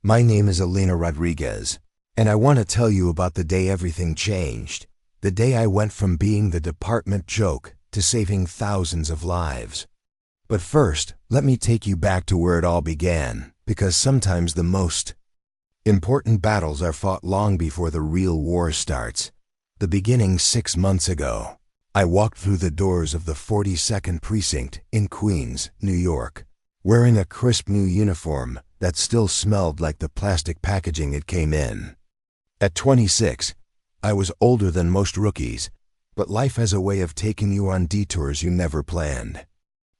My name is Elena Rodriguez, and I want to tell you about the day everything changed. The day I went from being the department joke to saving thousands of lives. But first, let me take you back to where it all began, because sometimes the most important battles are fought long before the real war starts. The beginning 6 months ago. I walked through the doors of the 42nd Precinct in Queens, New York, wearing a crisp new uniform that still smelled like the plastic packaging it came in. At 26, I was older than most rookies, but life has a way of taking you on detours you never planned.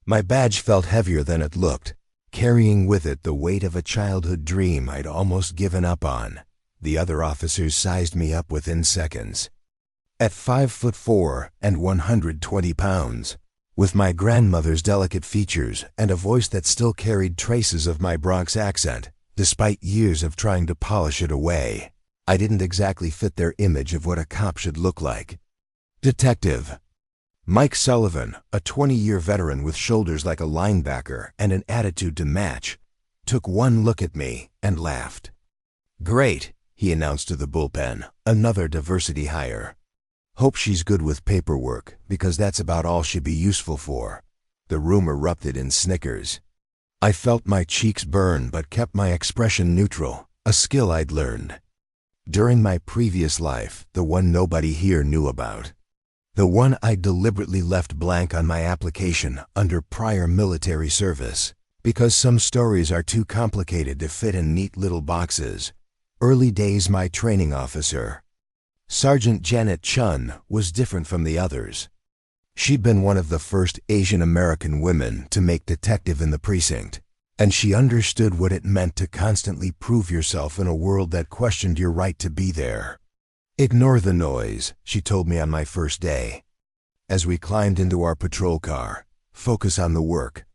My badge felt heavier than it looked, carrying with it the weight of a childhood dream I'd almost given up on. The other officers sized me up within seconds. At 5'4" and 120 pounds, with my grandmother's delicate features and a voice that still carried traces of my Bronx accent, despite years of trying to polish it away, I didn't exactly fit their image of what a cop should look like. Detective Mike Sullivan, a 20-year veteran with shoulders like a linebacker and an attitude to match, took one look at me and laughed. "Great," he announced to the bullpen, another diversity hire. "Hope she's good with paperwork, because that's about all she'd be useful for." The room erupted in snickers. I felt my cheeks burn but kept my expression neutral, a skill I'd learned during my previous life, the one nobody here knew about. The one I deliberately left blank on my application under prior military service, because some stories are too complicated to fit in neat little boxes. Early days my training officer, Sergeant Janet Chun, was different from the others. She'd been one of the first Asian American women to make detective in the precinct, and she understood what it meant to constantly prove yourself in a world that questioned your right to be there. "Ignore the noise," she told me on my first day. As we climbed into our patrol car, focus on the work.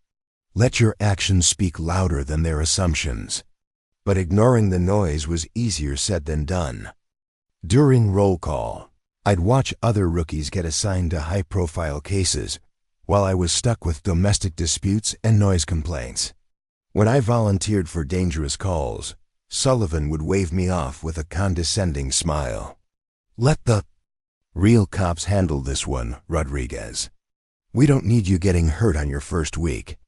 Let your actions speak louder than their assumptions. But ignoring the noise was easier said than done. During roll call, I'd watch other rookies get assigned to high-profile cases, while I was stuck with domestic disputes and noise complaints. When I volunteered for dangerous calls, Sullivan would wave me off with a condescending smile. "Let the real cops handle this one, Rodriguez. We don't need you getting hurt on your first week."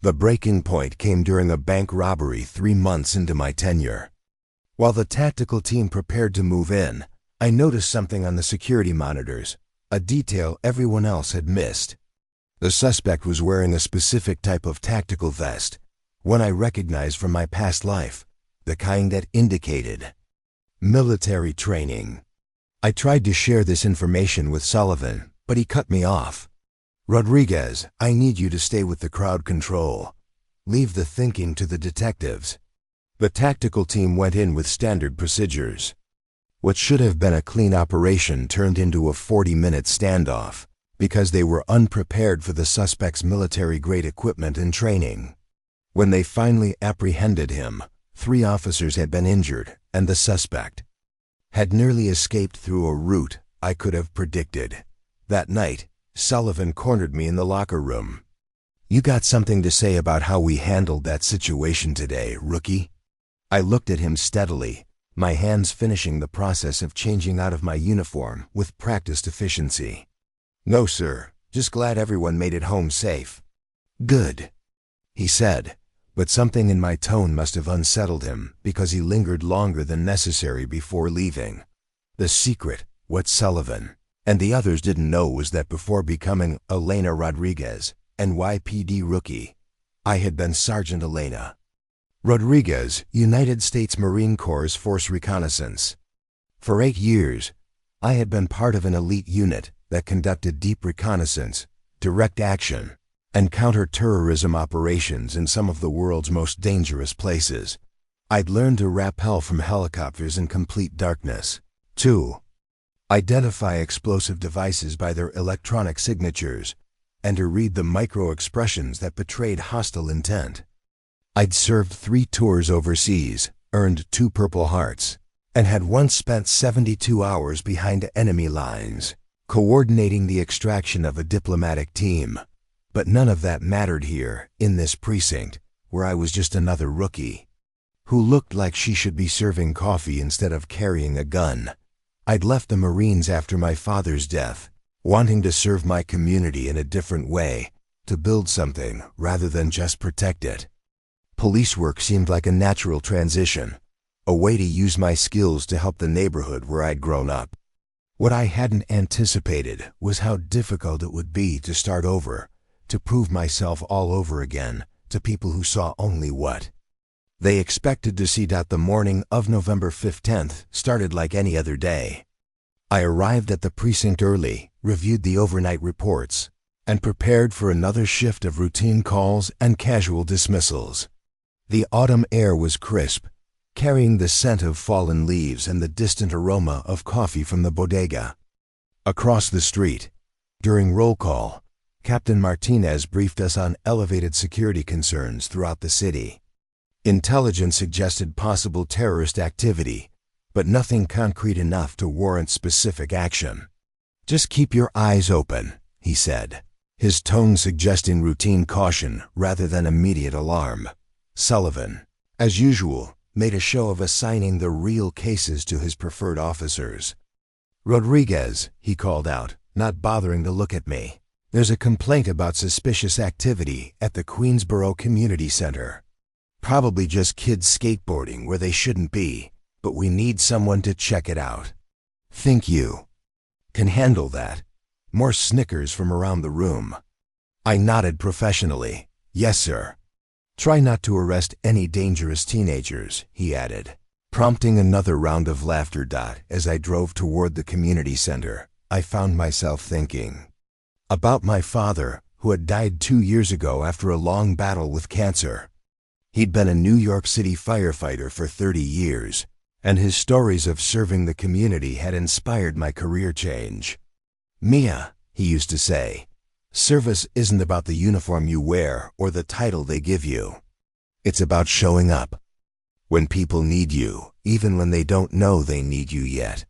The breaking point came during a bank robbery 3 months into my tenure. While the tactical team prepared to move in, I noticed something on the security monitors, a detail everyone else had missed. The suspect was wearing a specific type of tactical vest, one I recognized from my past life, the kind that indicated military training. I tried to share this information with Sullivan, but he cut me off. "Rodriguez, I need you to stay with the crowd control. Leave the thinking to the detectives." The tactical team went in with standard procedures. What should have been a clean operation turned into a 40-minute standoff, because they were unprepared for the suspect's military-grade equipment and training. When they finally apprehended him, 3 officers had been injured, and the suspect had nearly escaped through a route I could have predicted. That night, Sullivan cornered me in the locker room. "You got something to say about how we handled that situation today, rookie?" I looked at him steadily, my hands finishing the process of changing out of my uniform with practiced efficiency. "No, sir. Just glad everyone made it home safe." "Good," he said, but something in my tone must have unsettled him because he lingered longer than necessary before leaving. The secret, what Sullivan and the others didn't know, was that before becoming Elena Rodriguez, NYPD rookie, I had been Sergeant Elena Rodriguez, United States Marine Corps Force Reconnaissance. For 8 years, I had been part of an elite unit that conducted deep reconnaissance, direct action, and counter-terrorism operations in some of the world's most dangerous places. I'd learned to rappel from helicopters in complete darkness, to identify explosive devices by their electronic signatures, and to read the micro-expressions that betrayed hostile intent. I'd served 3 tours overseas, earned 2 Purple Hearts, and had once spent 72 hours behind enemy lines, coordinating the extraction of a diplomatic team. But none of that mattered here, in this precinct, where I was just another rookie. who looked like she should be serving coffee instead of carrying a gun. I'd left the Marines after my father's death, wanting to serve my community in a different way, to build something rather than just protect it. Police work seemed like a natural transition, a way to use my skills to help the neighborhood where I'd grown up. What I hadn't anticipated was how difficult it would be to start over, to prove myself all over again to people who saw only what they expected to see. The morning of November 15th started like any other day. I arrived at the precinct early, reviewed the overnight reports, and prepared for another shift of routine calls and casual dismissals. The autumn air was crisp, carrying the scent of fallen leaves and the distant aroma of coffee from the bodega. Across the street, during roll call, Captain Martinez briefed us on elevated security concerns throughout the city. Intelligence suggested possible terrorist activity, but nothing concrete enough to warrant specific action. "Just keep your eyes open," he said, his tone suggesting routine caution rather than immediate alarm. Sullivan, as usual, made a show of assigning the real cases to his preferred officers. "Rodriguez," he called out, not bothering to look at me. "There's a complaint about suspicious activity at the Queensboro Community Center. Probably just kids skateboarding where they shouldn't be, but we need someone to check it out. Think you can handle that?" More snickers from around the room. I nodded professionally. "Yes, sir." "Try not to arrest any dangerous teenagers," he added, prompting another round of laughter. As I drove toward the community center, I found myself thinking about my father, who had died 2 years ago after a long battle with cancer. He'd been a New York City firefighter for 30 years, and his stories of serving the community had inspired my career change. "Mia," he used to say, "service isn't about the uniform you wear or the title they give you. It's about showing up when people need you, even when they don't know they need you yet."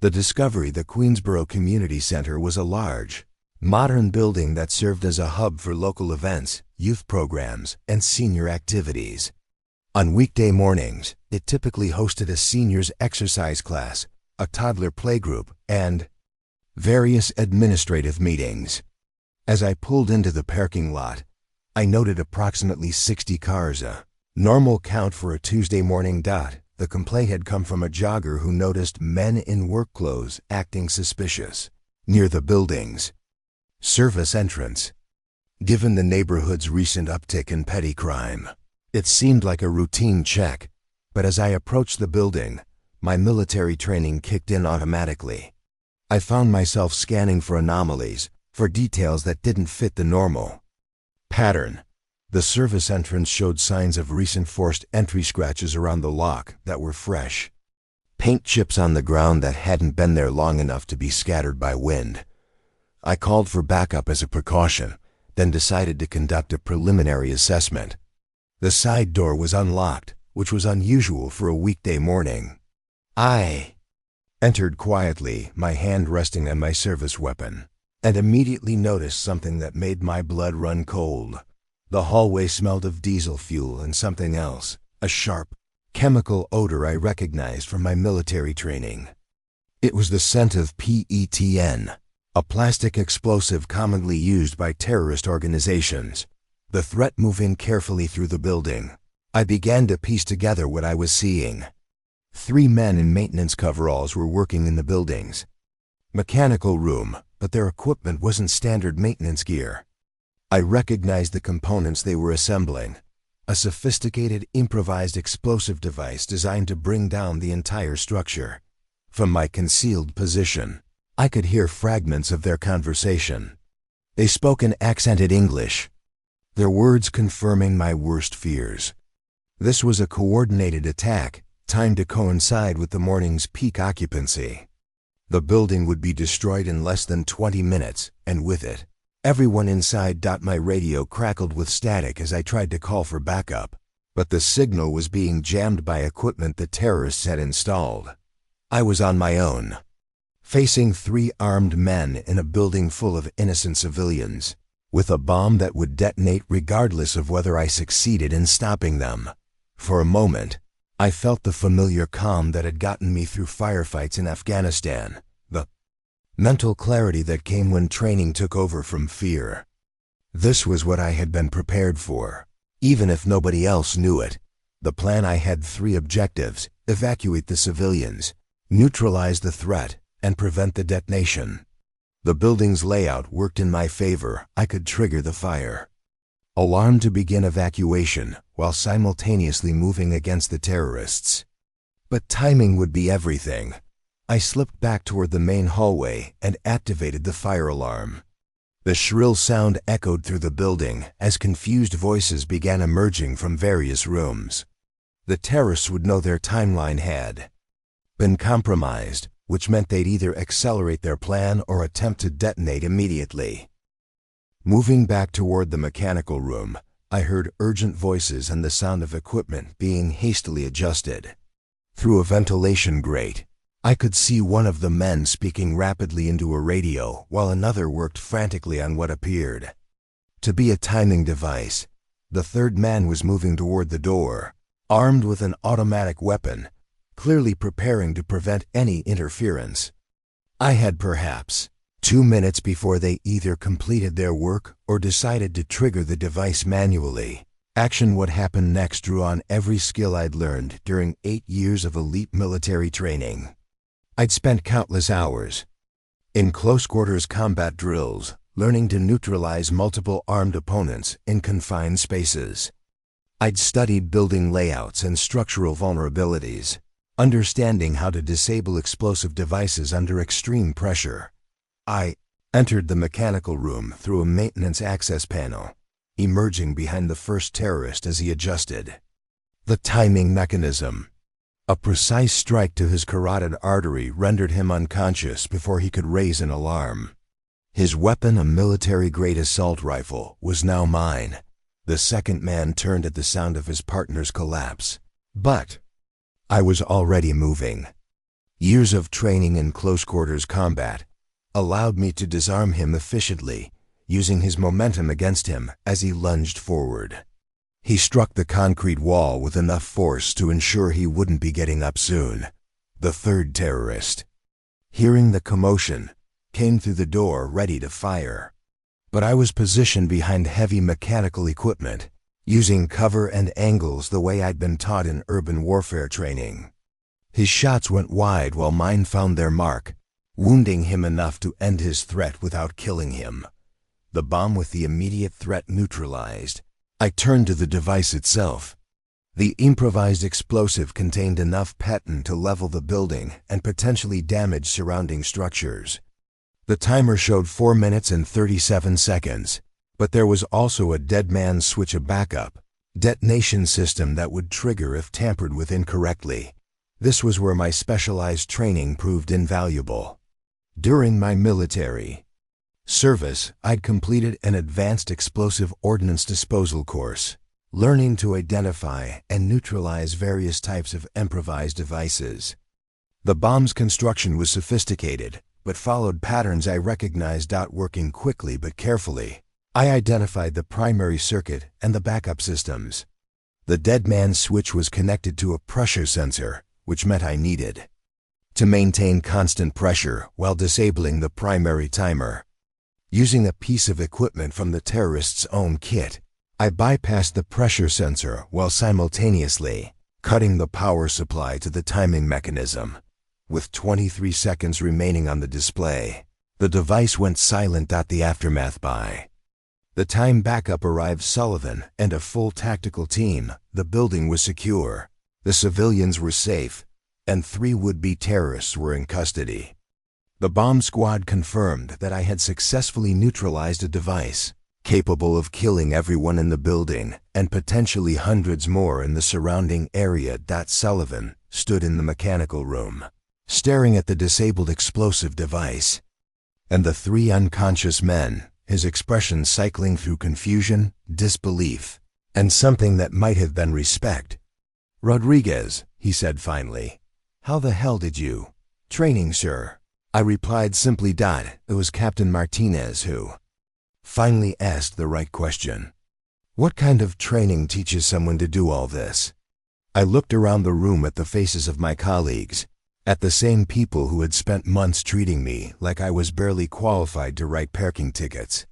The Queensboro Community Center was a large, modern building that served as a hub for local events, youth programs, and senior activities. On weekday mornings, it typically hosted a seniors exercise class, a toddler playgroup, and various administrative meetings. As I pulled into the parking lot, I noted approximately 60 cars, a normal count for a Tuesday morning. The complaint had come from a jogger who noticed men in work clothes acting suspicious near the building's service entrance. Given the neighborhood's recent uptick in petty crime, it seemed like a routine check, but as I approached the building, my military training kicked in automatically. I found myself scanning for anomalies, for details that didn't fit the normal pattern. The service entrance showed signs of recent forced entry scratches around the lock that were fresh. Paint chips on the ground that hadn't been there long enough to be scattered by wind. I called for backup as a precaution, then decided to conduct a preliminary assessment. The side door was unlocked, which was unusual for a weekday morning. I entered quietly, my hand resting on my service weapon, and immediately noticed something that made my blood run cold. The hallway smelled of diesel fuel and something else, a sharp, chemical odor I recognized from my military training. It was the scent of PETN, a plastic explosive commonly used by terrorist organizations. The threat moving carefully through the building, I began to piece together what I was seeing. 3 men in maintenance coveralls were working in the building's mechanical room, but their equipment wasn't standard maintenance gear. I recognized the components they were assembling, a sophisticated improvised explosive device designed to bring down the entire structure. From my concealed position, I could hear fragments of their conversation. They spoke in accented English, their words confirming my worst fears. This was a coordinated attack, timed to coincide with the morning's peak occupancy. The building would be destroyed in less than 20 minutes, and with it, everyone inside. My radio crackled with static as I tried to call for backup, but the signal was being jammed by equipment the terrorists had installed. I was on my own, facing 3 armed men in a building full of innocent civilians, with a bomb that would detonate regardless of whether I succeeded in stopping them. For a moment, I felt the familiar calm that had gotten me through firefights in Afghanistan, the mental clarity that came when training took over from fear. This was what I had been prepared for. Even if nobody else knew it, the plan I had 3 objectives: evacuate the civilians, neutralize the threat, and prevent the detonation. The building's layout worked in my favor. I could trigger the fire alarm to begin evacuation while simultaneously moving against the terrorists. But timing would be everything. I slipped back toward the main hallway and activated the fire alarm. The shrill sound echoed through the building as confused voices began emerging from various rooms. The terrorists would know their timeline had been compromised, which meant they'd either accelerate their plan or attempt to detonate immediately. Moving back toward the mechanical room, I heard urgent voices and the sound of equipment being hastily adjusted. Through a ventilation grate, I could see one of the men speaking rapidly into a radio while another worked frantically on what appeared to be a timing device. The third man was moving toward the door, armed with an automatic weapon, clearly preparing to prevent any interference. I had perhaps 2 minutes before they either completed their work or decided to trigger the device manually. Action what happened next drew on every skill I'd learned during 8 years of elite military training. I'd spent countless hours in close-quarters combat drills, learning to neutralize multiple armed opponents in confined spaces. I'd studied building layouts and structural vulnerabilities, understanding how to disable explosive devices under extreme pressure. I entered the mechanical room through a maintenance access panel, emerging behind the first terrorist as he adjusted the timing mechanism. A precise strike to his carotid artery rendered him unconscious before he could raise an alarm. His weapon, a military-grade assault rifle, was now mine. The second man turned at the sound of his partner's collapse. But I was already moving. Years of training in close-quarters combat allowed me to disarm him efficiently, using his momentum against him as he lunged forward. He struck the concrete wall with enough force to ensure he wouldn't be getting up soon. The third terrorist, hearing the commotion, came through the door ready to fire. But I was positioned behind heavy mechanical equipment, using cover and angles the way I'd been taught in urban warfare training. His shots went wide while mine found their mark, wounding him enough to end his threat without killing him. The bomb with the immediate threat neutralized, I turned to the device itself. The improvised explosive contained enough peton to level the building and potentially damage surrounding structures. The timer showed 4 minutes and 37 seconds, but there was also a dead man's switch, a backup detonation system that would trigger if tampered with incorrectly. This was where my specialized training proved invaluable. During my military service, I'd completed an advanced explosive ordnance disposal course, learning to identify and neutralize various types of improvised devices. The bomb's construction was sophisticated, but followed patterns I recognized. Working quickly but carefully, I identified the primary circuit and the backup systems. The dead man's switch was connected to a pressure sensor, which meant I needed to maintain constant pressure while disabling the primary timer. Using a piece of equipment from the terrorist's own kit, I bypassed the pressure sensor while simultaneously cutting the power supply to the timing mechanism. With 23 seconds remaining on the display, the device went silent. The aftermath: by the time backup arrived, Sullivan and a full tactical team, the building was secure, the civilians were safe, and 3 would-be terrorists were in custody. The bomb squad confirmed that I had successfully neutralized a device capable of killing everyone in the building and potentially hundreds more in the surrounding area. Sullivan stood in the mechanical room, staring at the disabled explosive device, and the 3 unconscious men, his expression cycling through confusion, disbelief, and something that might have been respect. "Rodriguez," he said finally, "how the hell did you?" "Training, sir," I replied simply. It was Captain Martinez who finally asked the right question. "What kind of training teaches someone to do all this?" I looked around the room at the faces of my colleagues, at the same people who had spent months treating me like I was barely qualified to write parking tickets.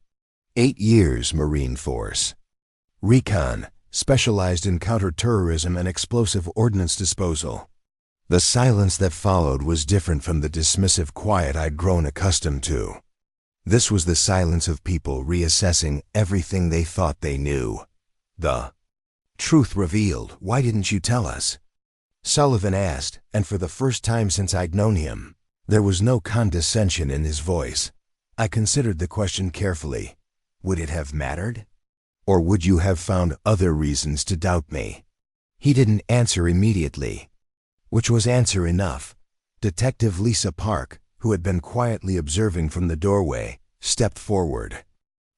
8 years Marine Force. Recon, specialized in counterterrorism and explosive ordnance disposal. The silence that followed was different from the dismissive quiet I'd grown accustomed to. This was the silence of people reassessing everything they thought they knew. The truth revealed. Why didn't you tell us? Sullivan asked, and for the first time since I'd known him, there was no condescension in his voice. I considered the question carefully. Would it have mattered? Or would you have found other reasons to doubt me? He didn't answer immediately, which was answer enough. Detective Lisa Park, who had been quietly observing from the doorway, stepped forward.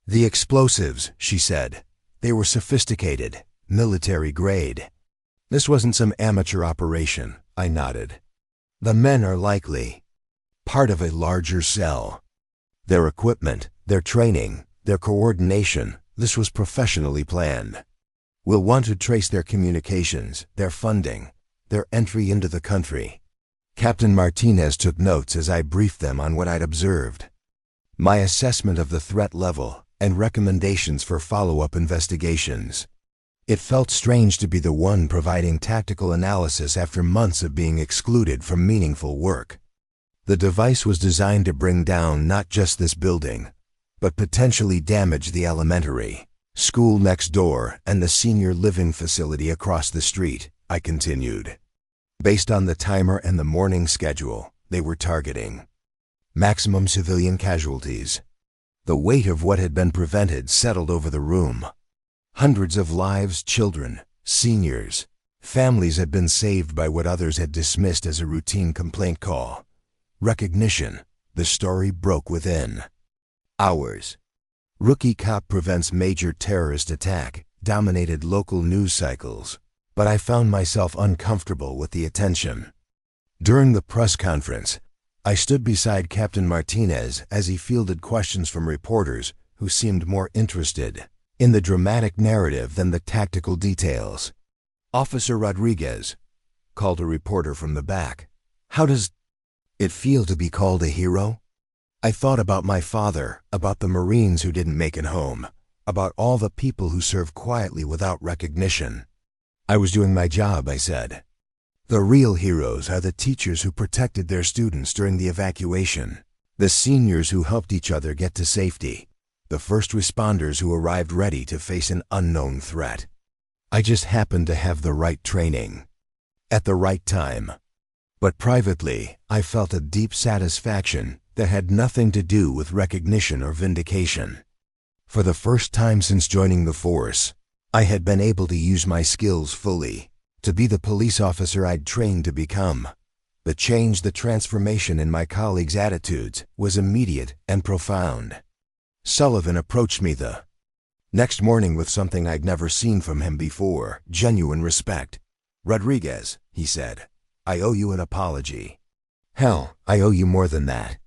The explosives, she said. They were sophisticated, military grade. This wasn't some amateur operation, I nodded. The men are likely part of a larger cell. Their equipment, their training, their coordination, this was professionally planned. We'll want to trace their communications, their funding, their entry into the country. Captain Martinez took notes as I briefed them on what I'd observed. My assessment of the threat level and recommendations for follow-up investigations. It felt strange to be the one providing tactical analysis after months of being excluded from meaningful work. The device was designed to bring down not just this building, but potentially damage the elementary, school next door, and the senior living facility across the street, I continued. Based on the timer and the morning schedule, they were targeting maximum civilian casualties. The weight of what had been prevented settled over the room. Hundreds of lives, children, seniors, families had been saved by what others had dismissed as a routine complaint call. Recognition. The story broke within hours. Rookie cop prevents major terrorist attack dominated local news cycles, but I found myself uncomfortable with the attention. During the press conference, I stood beside Captain Martinez as he fielded questions from reporters who seemed more interested in the dramatic narrative than the tactical details. "Officer Rodriguez," called a reporter from the back. "How does it feel to be called a hero?" I thought about my father, about the Marines who didn't make it home, about all the people who served quietly without recognition. "I was doing my job," I said. "The real heroes are the teachers who protected their students during the evacuation, the seniors who helped each other get to safety, the first responders who arrived ready to face an unknown threat. I just happened to have the right training, at the right time." But privately, I felt a deep satisfaction that had nothing to do with recognition or vindication. For the first time since joining the force, I had been able to use my skills fully, to be the police officer I'd trained to become. The change, the transformation in my colleagues' attitudes was immediate and profound. Sullivan approached me the next morning with something I'd never seen from him before, genuine respect. "Rodriguez," he said, "I owe you an apology." "Hell, I owe you more than that."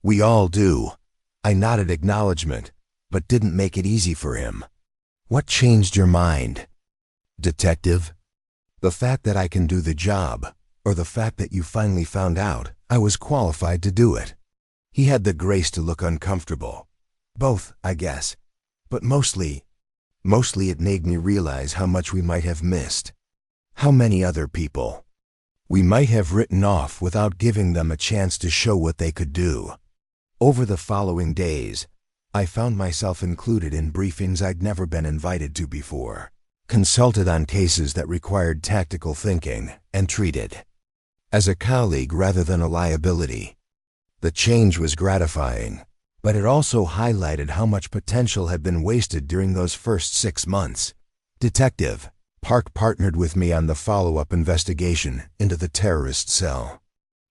"We all do." I nodded acknowledgement, but didn't make it easy for him. "What changed your mind, detective? The fact that I can do the job, or the fact that you finally found out I was qualified to do it?" He had the grace to look uncomfortable. "Both, I guess. But mostly it made me realize how much we might have missed. How many other people we might have written off without giving them a chance to show what they could do." Over the following days, I found myself included in briefings I'd never been invited to before, consulted on cases that required tactical thinking, and treated as a colleague rather than a liability. The change was gratifying, but it also highlighted how much potential had been wasted during those first 6 months. Detective Park partnered with me on the follow-up investigation into the terrorist cell.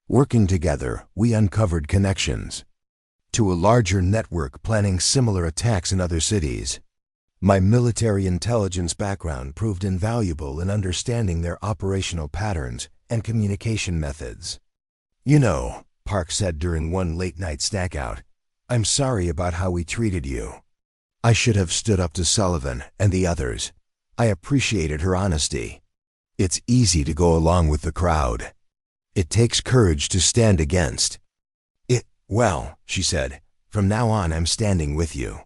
Working together, we uncovered connections to a larger network planning similar attacks in other cities. My military intelligence background proved invaluable in understanding their operational patterns and communication methods. "You know," Park said during one late-night stackout, "I'm sorry about how we treated you." I should have stood up to Sullivan and the others. I appreciated her honesty. It's easy to go along with the crowd. It takes courage to stand against it. Well, she said, from now on I'm standing with you.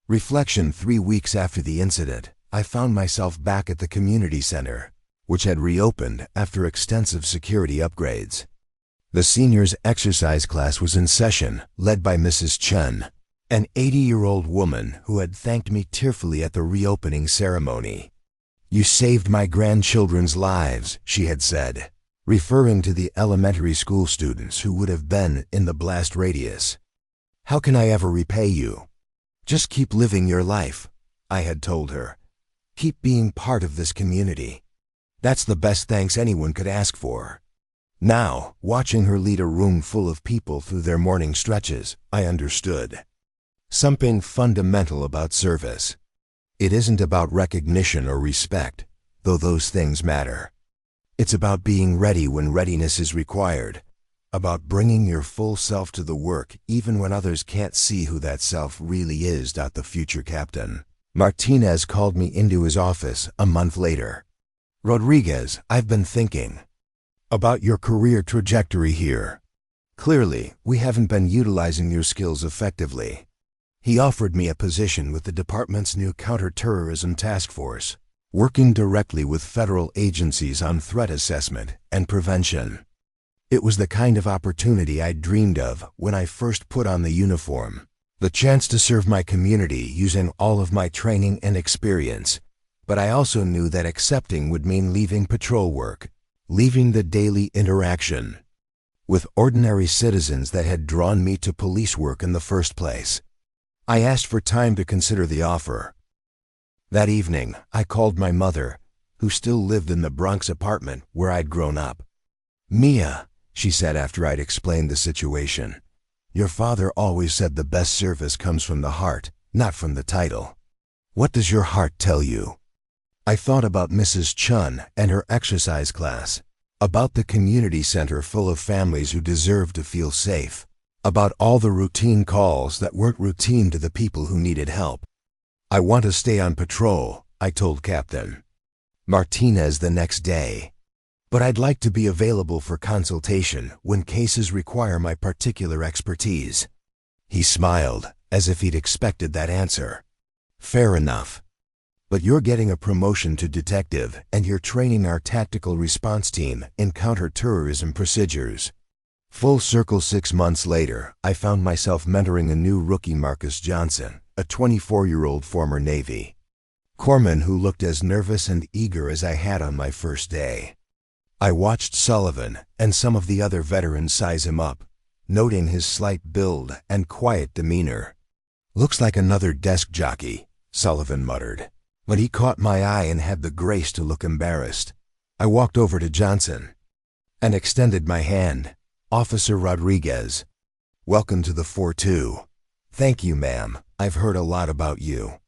Reflection: 3 weeks after the incident, I found myself back at the community center, which had reopened after extensive security upgrades. The seniors' exercise class was in session, led by Mrs. Chen, an 80-year-old woman who had thanked me tearfully at the reopening ceremony. "You saved my grandchildren's lives," she had said, referring to the elementary school students who would have been in the blast radius. "How can I ever repay you?" "Just keep living your life," I had told her. "Keep being part of this community. That's the best thanks anyone could ask for." Now, watching her lead a room full of people through their morning stretches, I understood something fundamental about service. It isn't about recognition or respect, though those things matter. It's about being ready when readiness is required, about bringing your full self to the work even when others can't see who that self really is. The future captain, Martinez, called me into his office a month later. "Rodriguez, I've been thinking about your career trajectory here. Clearly, we haven't been utilizing your skills effectively." He offered me a position with the department's new counterterrorism task force, working directly with federal agencies on threat assessment and prevention. It was the kind of opportunity I'd dreamed of when I first put on the uniform, the chance to serve my community using all of my training and experience. But I also knew that accepting would mean leaving patrol work, leaving the daily interaction with ordinary citizens that had drawn me to police work in the first place. I asked for time to consider the offer. That evening, I called my mother, who still lived in the Bronx apartment where I'd grown up. "Mia," she said after I'd explained the situation, "your father always said the best service comes from the heart, not from the title. What does your heart tell you?" I thought about Mrs. Chun and her exercise class, about the community center full of families who deserve to feel safe, about all the routine calls that weren't routine to the people who needed help. "I want to stay on patrol," I told Captain Martinez the next day, "but I'd like to be available for consultation when cases require my particular expertise." He smiled, as if he'd expected that answer. "Fair enough. But you're getting a promotion to detective and you're training our tactical response team in counterterrorism procedures." Full circle 6 months later, I found myself mentoring a new rookie, Marcus Johnson, a 24-year-old former Navy corpsman who looked as nervous and eager as I had on my first day. I watched Sullivan and some of the other veterans size him up, noting his slight build and quiet demeanor. "Looks like another desk jockey," Sullivan muttered. But he caught my eye and had the grace to look embarrassed. I walked over to Johnson and extended my hand. "Officer Rodriguez, welcome to the 4-2. "Thank you, ma'am. I've heard a lot about you."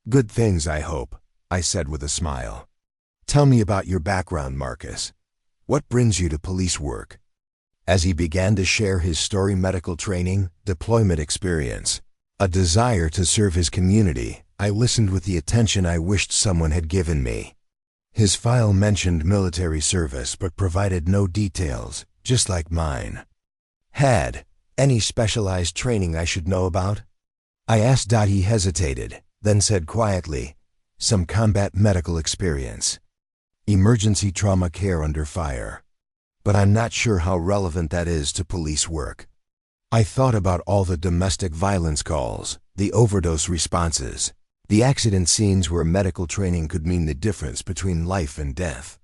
"Good things, I hope," I said with a smile. "Tell me about your background, Marcus. What brings you to police work?" As he began to share his story: medical training, deployment experience, a desire to serve his community, I listened with the attention I wished someone had given me. His file mentioned military service but provided no details, just like mine. "Had any specialized training I should know about?" I asked. He hesitated, then said quietly, "Some combat medical experience. Emergency trauma care under fire. But I'm not sure how relevant that is to police work." I thought about all the domestic violence calls, the overdose responses, the accident scenes where medical training could mean the difference between life and death.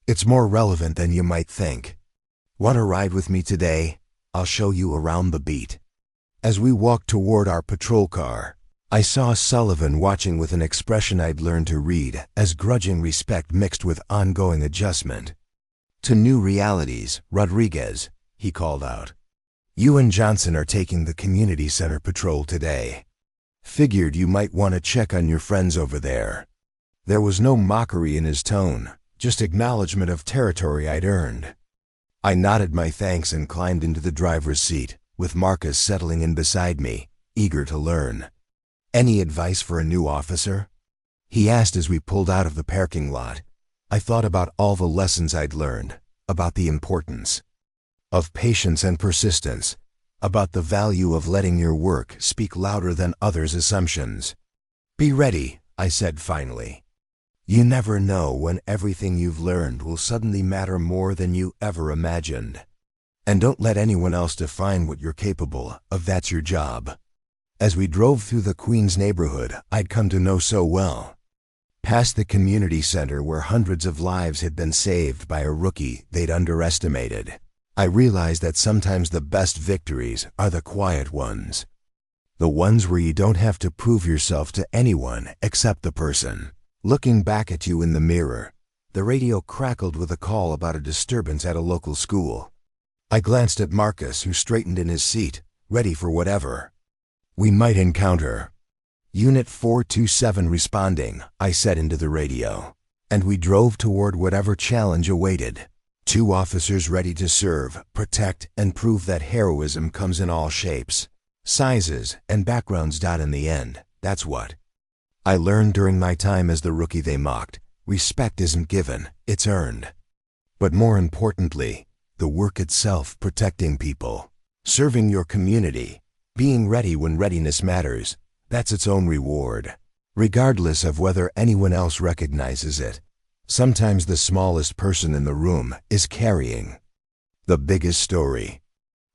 "It's more relevant than you might think. Want to ride with me today? I'll show you around the beat." As we walked toward our patrol car, I saw Sullivan watching with an expression I'd learned to read as grudging respect mixed with ongoing adjustment to new realities. "Rodriguez," he called out, "you and Johnson are taking the community center patrol today. Figured you might want to check on your friends over there." There was no mockery in his tone, just acknowledgement of territory I'd earned. I nodded my thanks and climbed into the driver's seat, with Marcus settling in beside me, eager to learn. "Any advice for a new officer?" he asked as we pulled out of the parking lot. I thought about all the lessons I'd learned, about the importance of patience and persistence, about the value of letting your work speak louder than others' assumptions. Be ready, I said finally. You never know when everything you've learned will suddenly matter more than you ever imagined. And don't let anyone else define what you're capable of. That's your job. As we drove through the Queens neighborhood I'd come to know so well, past the community center where hundreds of lives had been saved by a rookie they'd underestimated, I realized that sometimes the best victories are the quiet ones. The ones where you don't have to prove yourself to anyone except the person looking back at you in the mirror. The radio crackled with a call about a disturbance at a local school. I glanced at Marcus, who straightened in his seat, ready for whatever we might encounter. Unit 427 responding, I said into the radio, and we drove toward whatever challenge awaited. 2 officers ready to serve, protect, and prove that heroism comes in all shapes, sizes, and backgrounds. In the end, that's what I learned during my time as the rookie they mocked. Respect isn't given, it's earned. But more importantly, the work itself, protecting people, serving your community, being ready when readiness matters, that's its own reward, regardless of whether anyone else recognizes it. Sometimes the smallest person in the room is carrying the biggest story.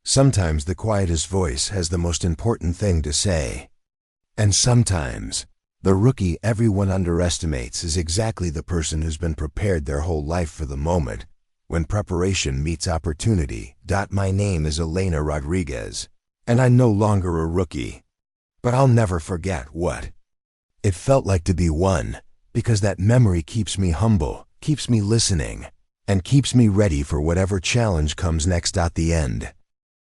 Sometimes the quietest voice has the most important thing to say. And sometimes the rookie everyone underestimates is exactly the person who's been prepared their whole life for the moment when preparation meets opportunity. My name is Elena Rodriguez, and I'm no longer a rookie. But I'll never forget what it felt like to be one, because that memory keeps me humble, keeps me listening, and keeps me ready for whatever challenge comes next. The end.